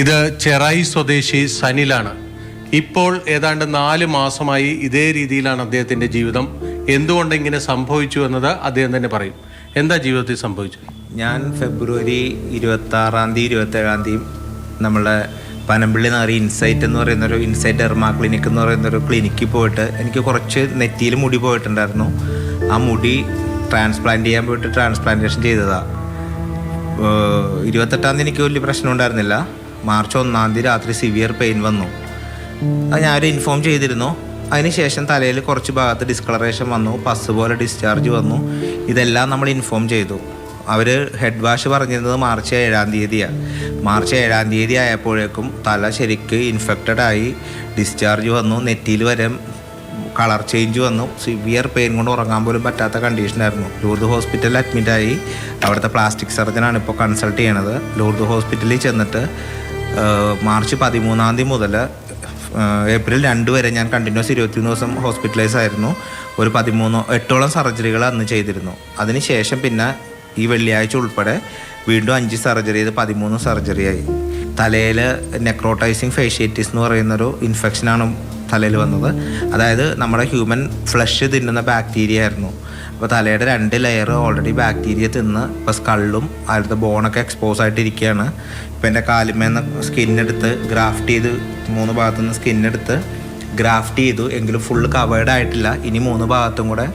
ഇത് ചെറായി സ്വദേശി സനിലാണ്. ഇപ്പോൾ ഏതാണ്ട് 4 മാസമായി ഇതേ രീതിയിലാണ് അദ്ദേഹത്തിൻ്റെ ജീവിതം. എന്തുകൊണ്ട് ഇങ്ങനെ സംഭവിച്ചു എന്നത് അദ്ദേഹം തന്നെ പറയും. എന്താ ജീവിതത്തിൽ സംഭവിച്ചത്? ഞാൻ ഫെബ്രുവരി 26 27 നമ്മളെ പനമ്പിള്ളി നഗറി ഇൻസൈറ്റ് എന്ന് പറയുന്നൊരു ഇൻസൈറ്റ് ഡെർമാ ക്ലിനിക് എന്ന് പറയുന്നൊരു ക്ലിനിക്കിൽ പോയിട്ട് എനിക്ക് കുറച്ച് നെറ്റിയിൽ മുടി പോയിട്ടുണ്ടായിരുന്നു. ആ മുടി ട്രാൻസ്പ്ലാന്റ് ചെയ്യാൻ പോയിട്ട് ട്രാൻസ്പ്ലാന്റേഷൻ ചെയ്തതാണ്. 28 എനിക്ക് വലിയ പ്രശ്നം ഉണ്ടായിരുന്നില്ല. മാർച്ച് 1 രാത്രി സിവിയർ പെയിൻ വന്നു. അത് ഞാനൊരു ഇൻഫോം ചെയ്തിരുന്നു. അതിനുശേഷം തലയിൽ കുറച്ച് ഭാഗത്ത് ഡിസ്കളറേഷൻ വന്നു, പസ് പോലെ ഡിസ്ചാർജ് വന്നു. ഇതെല്ലാം നമ്മൾ ഇൻഫോം ചെയ്തു. അവർ ഹെഡ് വാഷ് പറഞ്ഞിരുന്നത് മാർച്ച് 7 മാർച്ച് 7 ആയപ്പോഴേക്കും തല ശരിക്ക് ഇൻഫെക്റ്റഡായി, ഡിസ്ചാർജ് വന്നു, നെറ്റിയിൽ വരെ കളർ ചേഞ്ച് വന്നു. സിവിയർ പെയിൻ കൊണ്ട് ഉറങ്ങാൻ പോലും പറ്റാത്ത കണ്ടീഷനായിരുന്നു. ലൂർദ് ഹോസ്പിറ്റലിൽ അഡ്മിറ്റായി. അവിടുത്തെ പ്ലാസ്റ്റിക് സർജനാണ് ഇപ്പോൾ കൺസൾട്ട് ചെയ്യണത്. ലൂർദ് ഹോസ്പിറ്റലിൽ ചെന്നിട്ട് മാർച്ച് 13 മുതൽ ഏപ്രിൽ 2 വരെ ഞാൻ കണ്ടിന്യൂസ് 21 ദിവസം ഹോസ്പിറ്റലൈസ് ആയിരുന്നു. ഒരു 8ഓളം സർജറികൾ അന്ന് ചെയ്തിരുന്നു. അതിനുശേഷം പിന്നെ ഈ വെള്ളിയാഴ്ച ഉൾപ്പെടെ വീണ്ടും 5 സർജറി ചെയ്ത് 13 സർജറിയായി. തലയിൽ നെക്രോട്ടൈസിങ് ഫേഷ്യേറ്റിസ് എന്ന് പറയുന്നൊരു ഇൻഫെക്ഷനാണ് തലയിൽ വന്നത്. അതായത് നമ്മുടെ ഹ്യൂമൻ ഫ്ലഷ് തിന്നുന്ന ബാക്ടീരിയ ആയിരുന്നു. അപ്പോൾ തലയുടെ 2 ലെയർ ഓൾറെഡി ബാക്ടീരിയ തിന്ന് ഇപ്പോൾ സ്കള്ളും അതിലത്തെ ബോണൊക്കെ എക്സ്പോസ് ആയിട്ടിരിക്കുകയാണ്. ഇപ്പോൾ എൻ്റെ കാലിന്മേന്ന് സ്കിന്നെടുത്ത് ഗ്രാഫ്റ്റ് ചെയ്ത് 3 ഭാഗത്തുനിന്ന് സ്കിന്നെടുത്ത് ഗ്രാഫ്റ്റ് ചെയ്തു. എങ്കിലും ഫുള്ള് കവേർഡ് ആയിട്ടില്ല. ഇനി 3 ഭാഗത്തും കൂടെ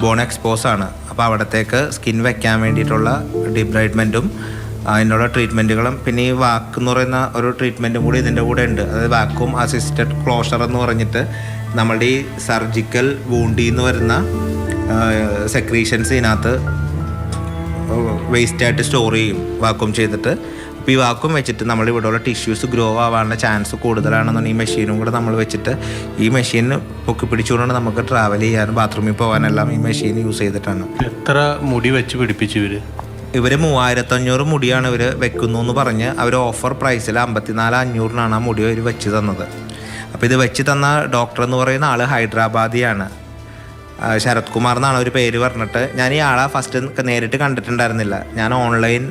ബോൺ എക്സ്പോസ് ആണ്. അപ്പോൾ അവിടത്തേക്ക് സ്കിൻ വെക്കാൻ വേണ്ടിയിട്ടുള്ള ഡിബ്രൈഡ്മെൻറ്റും അതിനുള്ള ട്രീറ്റ്മെൻറ്റുകളും പിന്നെ ഈ വാക്ക് എന്ന് പറയുന്ന ഒരു ട്രീറ്റ്മെൻറ്റും കൂടി ഇതിൻ്റെ കൂടെ ഉണ്ട്. അതായത് വാക്യൂം അസിസ്റ്റഡ് ക്ലോഷർ എന്ന് പറഞ്ഞിട്ട് നമ്മളുടെ ഈ സർജിക്കൽ വൂണ്ടിൽ നിന്ന് വരുന്ന സെക്രീഷൻസ് ഇതിനകത്ത് വേസ്റ്റായിട്ട് സ്റ്റോർ ചെയ്യും വാക്യൂം ചെയ്തിട്ട്. അപ്പോൾ ഈ വാക്യൂം വെച്ചിട്ട് നമ്മൾ ഇവിടെയുള്ള ടിഷ്യൂസ് ഗ്രോ ആവാനുള്ള ചാൻസ് കൂടുതലാണെന്നാണ് ഈ മെഷീനും കൂടെ നമ്മൾ വെച്ചിട്ട് ഈ മെഷീൻ പൊക്കി പിടിച്ചുകൊണ്ടാണ് നമുക്ക് ട്രാവൽ ചെയ്യാനും ബാത്റൂമിൽ പോകാനെല്ലാം ഈ മെഷീൻ യൂസ് ചെയ്തിട്ടാണ്. എത്ര മുടി വെച്ച് പിടിപ്പിച്ചു ഇവർ 3500 മുടിയാണ് ഇവർ വെക്കുന്നു എന്ന് പറഞ്ഞ് അവർ ഓഫർ പ്രൈസിൽ 54,500 ആ മുടി അവർ വെച്ച് തന്നത്. അപ്പോൾ ഇത് വെച്ച് തന്ന ഡോക്ടർ എന്ന് പറയുന്ന ആൾ ഹൈദരാബാദിയാണ്. ശരത് കുമാർ എന്നാണ് ഒരു പേര് പറഞ്ഞിട്ട്. ഞാൻ ഈ ആളെ ഫസ്റ്റ് നേരിട്ട് കണ്ടിട്ടുണ്ടായിരുന്നില്ല. ഞാൻ ഓൺലൈൻ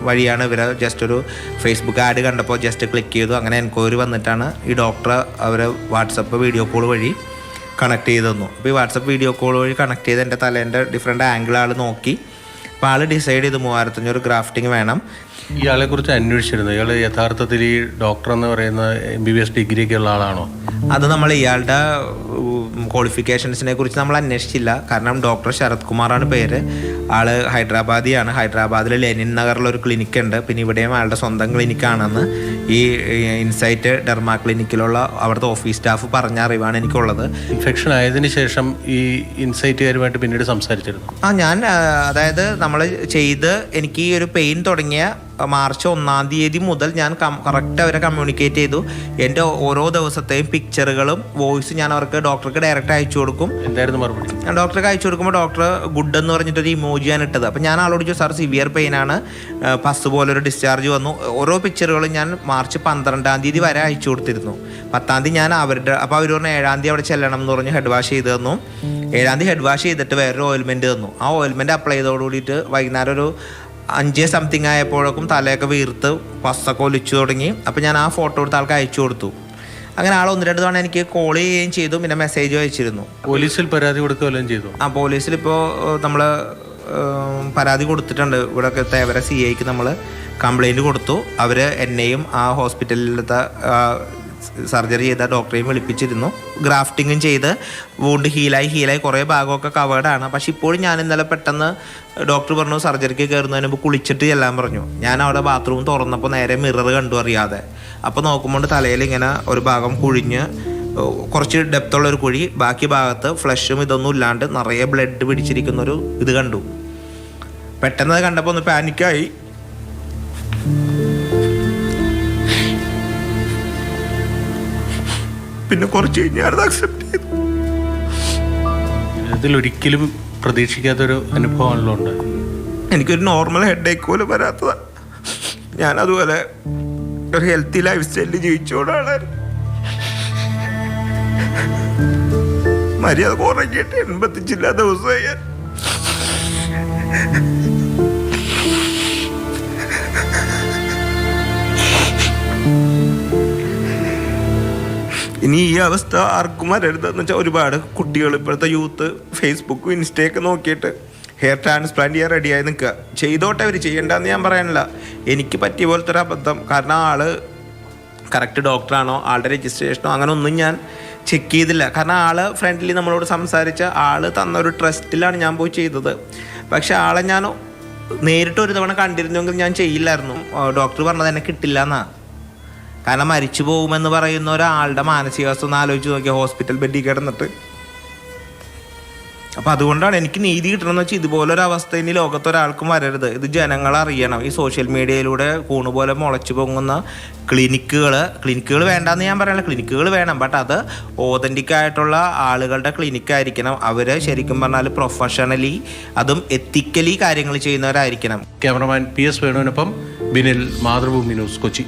വഴിയാണ് ഇവരെ ജസ്റ്റ് ഒരു ഫേസ്ബുക്ക് ആഡ് കണ്ടപ്പോൾ ജസ്റ്റ് ക്ലിക്ക് ചെയ്തു. അങ്ങനെ എൻക്വയറി വന്നിട്ടാണ് ഈ ഡോക്ടറെ അവർ വാട്സപ്പ് വീഡിയോ കോൾ വഴി കണക്ട് ചെയ്ത് തന്നു. അപ്പോൾ ഈ വാട്സപ്പ് വീഡിയോ കോൾ വഴി കണക്ട് ചെയ്ത് എൻ്റെ തലേൻ്റെ ഡിഫറെൻറ്റ് ആംഗിൾ ആൾ നോക്കി. അപ്പോൾ ആൾ ഡിസൈഡ് ചെയ്ത് 3500 ഗ്രാഫ്റ്റിംഗ് വേണം. ഇയാളെ കുറിച്ച് അന്വേഷിച്ചിരുന്നു. ഇയാൾ യഥാർത്ഥത്തിൽ ഈ ഡോക്ടർ എന്ന് പറയുന്ന MBBS ഡിഗ്രിയൊക്കെ ഉള്ള ആളാണോ? അത് നമ്മൾ ഇയാളുടെ ക്വാളിഫിക്കേഷൻസിനെ കുറിച്ച് നമ്മൾ അന്വേഷിച്ചില്ല. കാരണം ഡോക്ടർ ശരത് കുമാറാണ് പേര്. ആൾ ഹൈദരാബാദിയാണ്. ഹൈദരാബാദിൽ ലെനിൻ നഗറിലൊരു ക്ലിനിക്ക് ഉണ്ട്. പിന്നെ ഇവിടെയും ആളുടെ സ്വന്തം ക്ലിനിക്കാണെന്ന് ഈ ഇൻസൈറ്റ് ഡെർമാ ക്ലിനിക്കിലുള്ള അവിടുത്തെ ഓഫീസ് സ്റ്റാഫ് പറഞ്ഞ അറിവാണ് എനിക്കുള്ളത്. ഇൻഫെക്ഷൻ ആയതിനു ശേഷം ഈ ഇൻസൈറ്റുകാരുമായിട്ട് പിന്നീട് സംസാരിച്ചിരുന്നു. ഞാൻ അതായത് നമ്മൾ ചെയ്ത് എനിക്ക് ഈ ഒരു പെയിൻ തുടങ്ങിയ മാർച്ച് 1 മുതൽ ഞാൻ കറക്റ്റ് അവരെ കമ്മ്യൂണിക്കേറ്റ് ചെയ്തു. എൻ്റെ ഓരോ ദിവസത്തെയും പിക്ചറുകളും വോയിസ് ഞാൻ അവർക്ക് ഡോക്ടർക്ക് ഡയറക്റ്റ് അയച്ചു കൊടുക്കും. എന്തായിരുന്നു മറുപടി? ഞാൻ ഡോക്ടർക്ക് അയച്ചു കൊടുക്കുമ്പോൾ ഡോക്ടർ ഗുഡ് എന്ന് പറഞ്ഞിട്ടൊരു ഇമോജിയാണ് ഇട്ടത്. അപ്പോൾ ഞാൻ ആളോട് ചോദിച്ചു, സാർ സിവിയർ പെയിനാണ്, പസ് പോലൊരു ഡിസ്ചാർജ് വന്നു. ഓരോ പിക്ചറുകളും ഞാൻ മാർച്ച് 12 വരെ അയച്ചു കൊടുത്തിരുന്നു. 10 ഞാൻ അവരുടെ അപ്പോൾ അവർ പറഞ്ഞു 7 അവിടെ ചെല്ലണം എന്ന് പറഞ്ഞ് ഹെഡ് വാഷ് ചെയ്ത് തന്നു. 7 ഹെഡ് വാഷ് ചെയ്തിട്ട് വേറൊരു ഓയിൽമെൻറ്റ് തന്നു. ആ ഓയിൽമെൻറ്റ് അപ്ലൈ ചെയ്തോട് കൂടിയിട്ട് വൈകുന്നേരം ഒരു 5 സംതിങ് ആയപ്പോഴേക്കും തലയൊക്കെ വീർത്ത് പസ്സൊക്കെ ഒലിച്ചു തുടങ്ങി. അപ്പോൾ ഞാൻ ആ ഫോട്ടോ എടുത്ത് ആൾക്ക് അയച്ചു കൊടുത്തു. അങ്ങനെ ആൾ 1-2 തവണ എനിക്ക് കോൾ ചെയ്യുകയും ചെയ്തു. പിന്നെ മെസ്സേജ് അയച്ചിരുന്നു. പോലീസിൽ പരാതി കൊടുക്കുകയും ചെയ്തു. പോലീസിൽ ഇപ്പോൾ നമ്മൾ പരാതി കൊടുത്തിട്ടുണ്ട്. ഇവിടെ തേവര CIക്ക് നമ്മൾ കംപ്ലൈൻറ്റ് കൊടുത്തു. അവർ എന്നെയും ആ ഹോസ്പിറ്റലിലത്തെ സർജറി ചെയ്ത ഡോക്ടറെയും വിളിപ്പിച്ചിരുന്നു. ഗ്രാഫ്റ്റിങ്ങും ചെയ്ത് വൂണ്ട് ഹീലായി കുറേ ഭാഗമൊക്കെ കവേർഡാണ്. പക്ഷെ ഇപ്പോഴും ഞാൻ ഇന്നലെ പെട്ടെന്ന് ഡോക്ടർ പറഞ്ഞു സർജറിക്ക് കയറുന്നതിന് മുമ്പ് കുളിച്ചിട്ട് ചെല്ലാൻ പറഞ്ഞു. ഞാൻ അവിടെ ബാത്റൂം തുറന്നപ്പോൾ നേരെ മിറർ കണ്ടു അറിയാതെ. അപ്പോൾ നോക്കുമ്പോൾ തലയിൽ ഇങ്ങനെ ഒരു ഭാഗം കുഴിഞ്ഞ് കുറച്ച് ഡെപ്തുള്ളൊരു കുഴി, ബാക്കി ഭാഗത്ത് ഫ്ലഷും ഇതൊന്നും ഇല്ലാണ്ട് നിറയെ ബ്ലഡ് പിടിച്ചിരിക്കുന്നൊരു ഇത് കണ്ടു. പെട്ടെന്ന് കണ്ടപ്പോൾ ഒന്ന് പാനിക്കായി. പിന്നെ കുറച്ച് കഴിഞ്ഞാൽ അക്സെപ്റ്റ് ചെയ്തു. ഇതിലൊരിക്കലും പ്രതീക്ഷിക്കാത്തൊരു അനുഭവമാണല്ലോ ഉണ്ട്. എനിക്കൊരു നോർമൽ ഹെഡേക്ക് പോലും വരാത്തതാണ്. ഞാനതുപോലെ ഒരു ഹെൽത്തി ലൈഫ് സ്റ്റൈലിൽ ജീവിച്ചോടാണ്. മര്യാദ കുറഞ്ഞിട്ട് 85 ദിവസമായി ഞാൻ. അവസ്ഥ ആർക്കും വരരുതെന്ന് വെച്ചാൽ ഒരുപാട് കുട്ടികൾ ഇപ്പോഴത്തെ യൂത്ത് ഫേസ്ബുക്കും ഇൻസ്റ്റയൊക്കെ നോക്കിയിട്ട് ഹെയർ ട്രാൻസ്പ്ലാന്റ് ചെയ്യാൻ റെഡിയായി നിൽക്കുക. ചെയ്തോട്ടെ, അവർ ചെയ്യണ്ടെന്ന് ഞാൻ പറയാനില്ല. എനിക്ക് പറ്റിയ പോലത്തെ ഒരു അബദ്ധം. കാരണം ആള് കറക്റ്റ് ഡോക്ടറാണോ, ആളുടെ രജിസ്ട്രേഷനോ അങ്ങനെ ഒന്നും ഞാൻ ചെക്ക് ചെയ്തില്ല. കാരണം ആള് ഫ്രണ്ട്ലി നമ്മളോട് സംസാരിച്ച ആള് തന്ന ഒരു ട്രസ്റ്റിലാണ് ഞാൻ പോയി ചെയ്തത്. പക്ഷെ ആളെ ഞാൻ നേരിട്ട് ഒരു തവണ കണ്ടിരുന്നെങ്കിൽ ഞാൻ ചെയ്യില്ലായിരുന്നു. ഡോക്ടർ പറഞ്ഞത് എന്നെ കിട്ടില്ല എന്നാ. കാരണം മരിച്ചു പോകുമെന്ന് പറയുന്ന ഒരാളുടെ മാനസികാവസ്ഥ ഒന്ന് ആലോചിച്ച് നോക്കിയാൽ ഹോസ്പിറ്റൽ ബെഡിൽ കിടന്നിട്ട്. അപ്പം അതുകൊണ്ടാണ് എനിക്ക് നീതി കിട്ടണമെന്ന് വെച്ചാൽ ഇതുപോലൊരു അവസ്ഥ ഇനി ലോകത്തൊരാൾക്കും വരരുത്. ഇത് ജനങ്ങൾ അറിയണം. ഈ സോഷ്യൽ മീഡിയയിലൂടെ കൂണുപോലെ മുളച്ചു പൊങ്ങുന്ന ക്ലിനിക്കുകൾ വേണ്ടാന്ന് ഞാൻ പറയണില്ല, ക്ലിനിക്കുകൾ വേണം. ബട്ട് അത് ഓതൻറ്റിക് ആയിട്ടുള്ള ആളുകളുടെ ക്ലിനിക്കായിരിക്കണം. അവർ ശരിക്കും പറഞ്ഞാൽ പ്രൊഫഷണലി അതും എത്തിക്കലി കാര്യങ്ങൾ ചെയ്യുന്നവരായിരിക്കണം. ക്യാമറമാൻ PS വേണുവിനൊപ്പം ബിനിൽ, മാതൃഭൂമി ന്യൂസ്, കൊച്ചി.